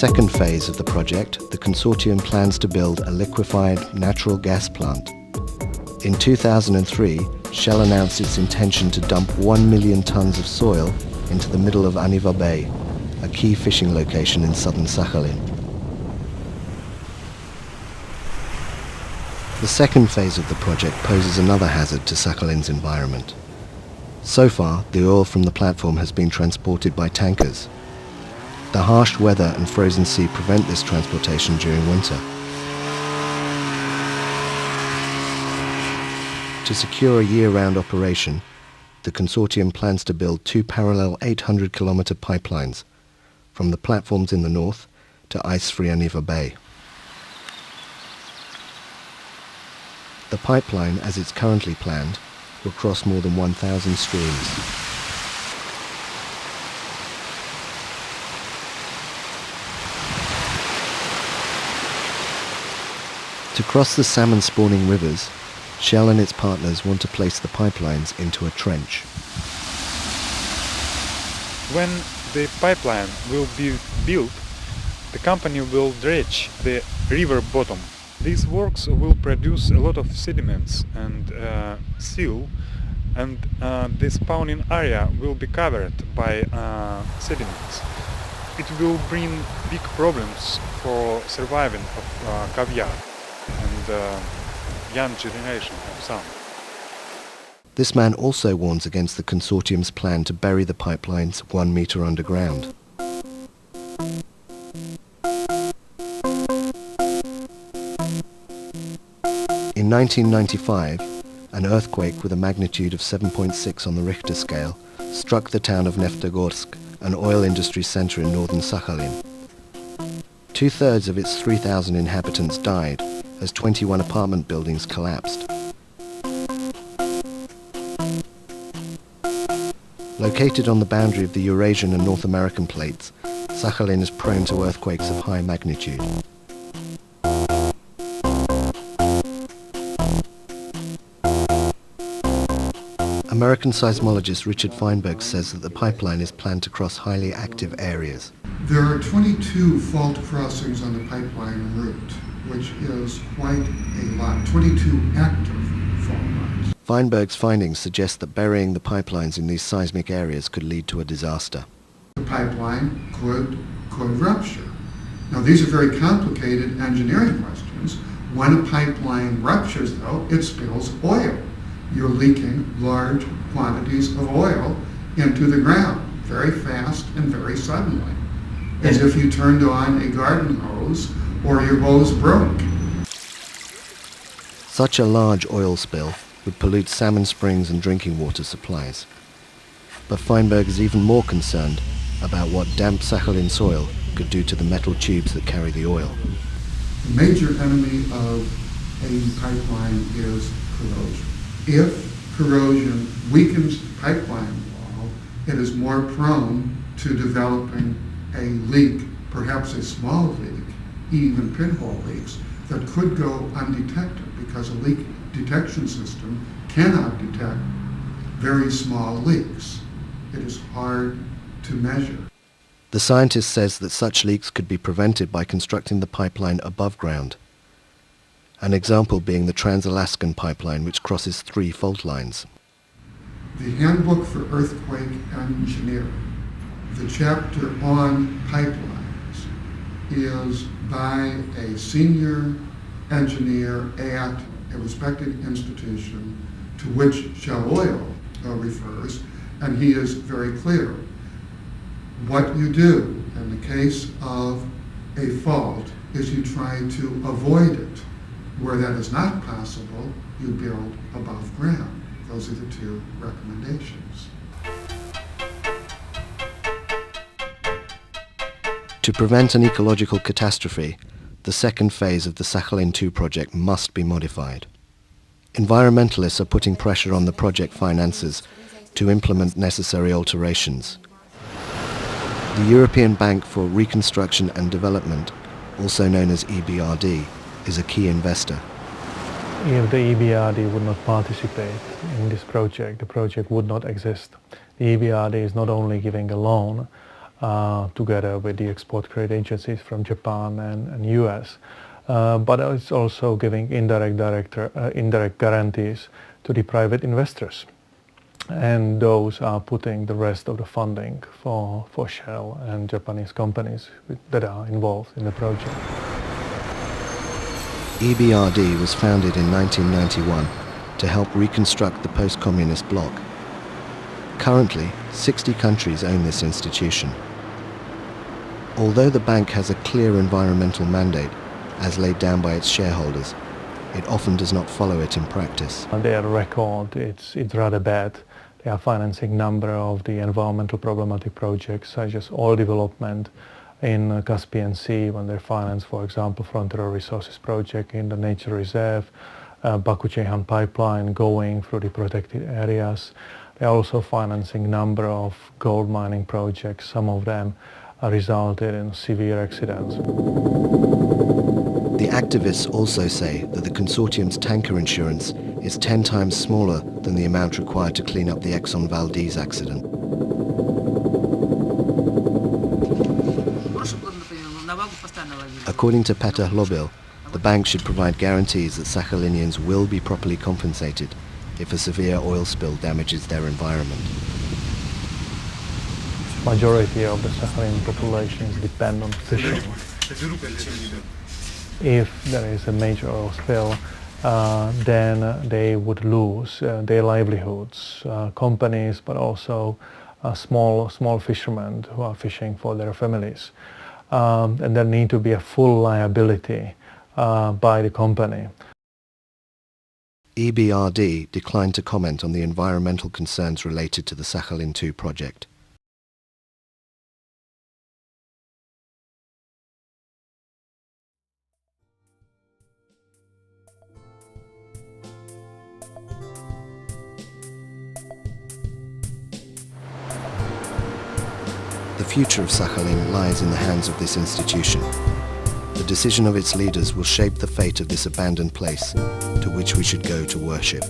second phase of the project, the consortium plans to build a liquefied natural gas plant. In 2003, Shell announced its intention to dump 1 million tons of soil into the middle of Aniva Bay, a key fishing location in southern Sakhalin. The second phase of the project poses another hazard to Sakhalin's environment. So far, the oil from the platform has been transported by tankers. The harsh weather and frozen sea prevent this transportation during winter. To secure a year-round operation, the consortium plans to build 2 parallel 800-kilometre pipelines from the platforms in the north to ice-free Aniva Bay. The pipeline, as it's currently planned, will cross more than 1,000 streams. To cross the salmon-spawning rivers, Shell and its partners want to place the pipelines into a trench. When the pipeline will be built, the company will dredge the river bottom. These works will produce a lot of sediments and seal, and the spawning area will be covered by sediments. It will bring big problems for surviving of caviar and young generation of salmon. This man also warns against the consortium's plan to bury the pipelines 1 metre underground. In 1995, an earthquake with a magnitude of 7.6 on the Richter scale struck the town of Neftogorsk, an oil industry centre in northern Sakhalin. 2/3 of its 3,000 inhabitants died as 21 apartment buildings collapsed. Located on the boundary of the Eurasian and North American plates, Sakhalin is prone to earthquakes of high magnitude. American seismologist Richard Feinberg says that the pipeline is planned to cross highly active areas. There are 22 fault crossings on the pipeline route, which is quite a lot, 22 active fault lines. Feinberg's findings suggest that burying the pipelines in these seismic areas could lead to a disaster. The pipeline could rupture. Now, these are very complicated engineering questions. When a pipeline ruptures, though, it spills oil. You're leaking large quantities of oil into the ground very fast and very suddenly, as if you turned on a garden hose or your hose broke. Such a large oil spill would pollute salmon springs and drinking water supplies. But Feinberg is even more concerned about what damp Sakhalin soil could do to the metal tubes that carry the oil. The major enemy of a pipeline is corrosion. If corrosion weakens the pipeline wall, it is more prone to developing a leak, perhaps a small leak, even pinhole leaks, that could go undetected because a leak detection system cannot detect very small leaks. It is hard to measure. The scientist says that such leaks could be prevented by constructing the pipeline above ground. An example being the Trans-Alaskan pipeline, which crosses 3 fault lines. The Handbook for Earthquake Engineering, the chapter on pipelines, is by a senior engineer at a respected institution to which Shell Oil refers, and he is very clear. What you do in the case of a fault is you try to avoid it. Where that is not possible, you build above ground. Those are the 2 recommendations. To prevent an ecological catastrophe, the second phase of the Sakhalin 2 project must be modified. Environmentalists are putting pressure on the project financiers to implement necessary alterations. The European Bank for Reconstruction and Development, also known as EBRD, is a key investor. If the EBRD would not participate in this project, the project would not exist. The EBRD is not only giving a loan, together with the export credit agencies from Japan and US. But it's also giving indirect guarantees to the private investors. And those are putting the rest of the funding for Shell and Japanese companies that are involved in the project. EBRD was founded in 1991 to help reconstruct the post-communist bloc. Currently, 60 countries own this institution. Although the bank has a clear environmental mandate, as laid down by its shareholders, it often does not follow it in practice. Their record, it's rather bad. They are financing a number of the environmental problematic projects, such as oil development in Caspian Sea, when they finance, for example, Frontier Resources project in the nature reserve, Baku-Ceyhan pipeline going through the protected areas. They are also financing a number of gold mining projects. Some of them resulted in severe accidents. The activists also say that the consortium's tanker insurance is 10 times smaller than the amount required to clean up the Exxon Valdez accident. According to Petr Hlobil, the bank should provide guarantees that Sakhalinians will be properly compensated if a severe oil spill damages their environment. Majority of the Sakhalin populations depend on fishing. If there is a major oil spill, then they would lose their livelihoods, companies, but also small fishermen who are fishing for their families. And there need to be a full liability by the company. EBRD declined to comment on the environmental concerns related to the Sakhalin 2 project. The future of Sakhalin lies in the hands of this institution. The decision of its leaders will shape the fate of this abandoned place to which we should go to worship.